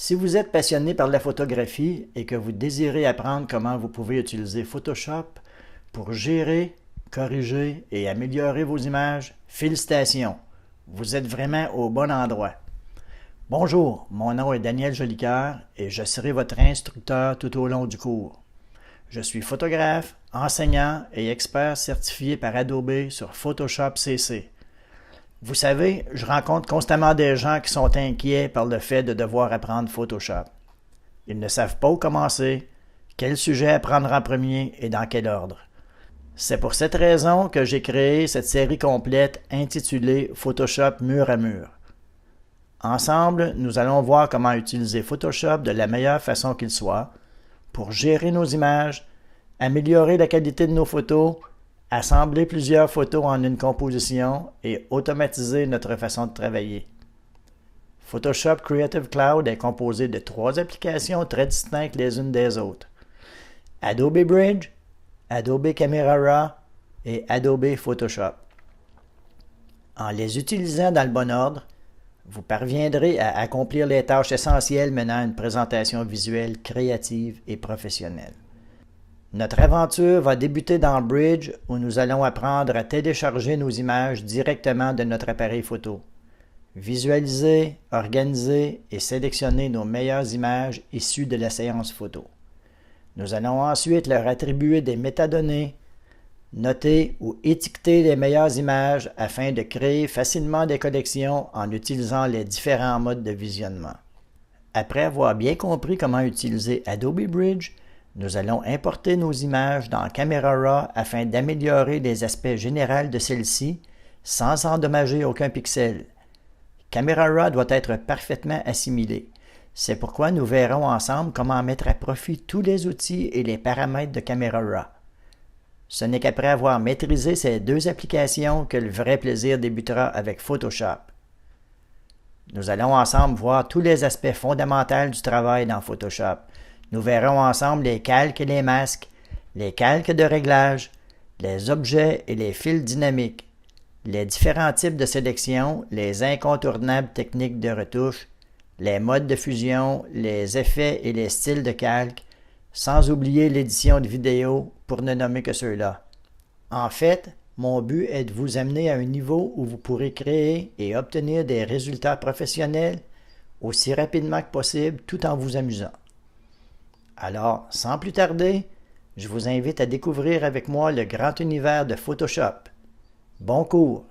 Si vous êtes passionné par la photographie et que vous désirez apprendre comment vous pouvez utiliser Photoshop pour gérer, corriger et améliorer vos images, félicitations! Vous êtes vraiment au bon endroit. Bonjour, mon nom est Daniel Jolicoeur et je serai votre instructeur tout au long du cours. Je suis photographe, enseignant et expert certifié par Adobe sur Photoshop CC. Vous savez, je rencontre constamment des gens qui sont inquiets par le fait de devoir apprendre Photoshop. Ils ne savent pas où commencer, quel sujet apprendre en premier et dans quel ordre. C'est pour cette raison que j'ai créé cette série complète intitulée Photoshop mur à mur. Ensemble, nous allons voir comment utiliser Photoshop de la meilleure façon qu'il soit pour gérer nos images, améliorer la qualité de nos photos, assembler plusieurs photos en une composition et automatiser notre façon de travailler. Photoshop Creative Cloud est composé de 3 applications très distinctes les unes des autres. Adobe Bridge, Adobe Camera Raw et Adobe Photoshop. En les utilisant dans le bon ordre, vous parviendrez à accomplir les tâches essentielles menant à une présentation visuelle créative et professionnelle. Notre aventure va débuter dans Bridge où nous allons apprendre à télécharger nos images directement de notre appareil photo, visualiser, organiser et sélectionner nos meilleures images issues de la séance photo. Nous allons ensuite leur attribuer des métadonnées, noter ou étiqueter les meilleures images afin de créer facilement des collections en utilisant les différents modes de visionnement. Après avoir bien compris comment utiliser Adobe Bridge, nous allons importer nos images dans Camera Raw afin d'améliorer les aspects généraux de celle-ci sans endommager aucun pixel. Camera Raw doit être parfaitement assimilé. C'est pourquoi nous verrons ensemble comment mettre à profit tous les outils et les paramètres de Camera Raw. Ce n'est qu'après avoir maîtrisé ces 2 applications que le vrai plaisir débutera avec Photoshop. Nous allons ensemble voir tous les aspects fondamentaux du travail dans Photoshop. Nous verrons ensemble les calques et les masques, les calques de réglage, les objets et les fils dynamiques, les différents types de sélection, les incontournables techniques de retouche, les modes de fusion, les effets et les styles de calque, sans oublier l'édition de vidéo pour ne nommer que ceux-là. En fait, mon but est de vous amener à un niveau où vous pourrez créer et obtenir des résultats professionnels aussi rapidement que possible tout en vous amusant. Alors, sans plus tarder, je vous invite à découvrir avec moi le grand univers de Photoshop. Bon cours!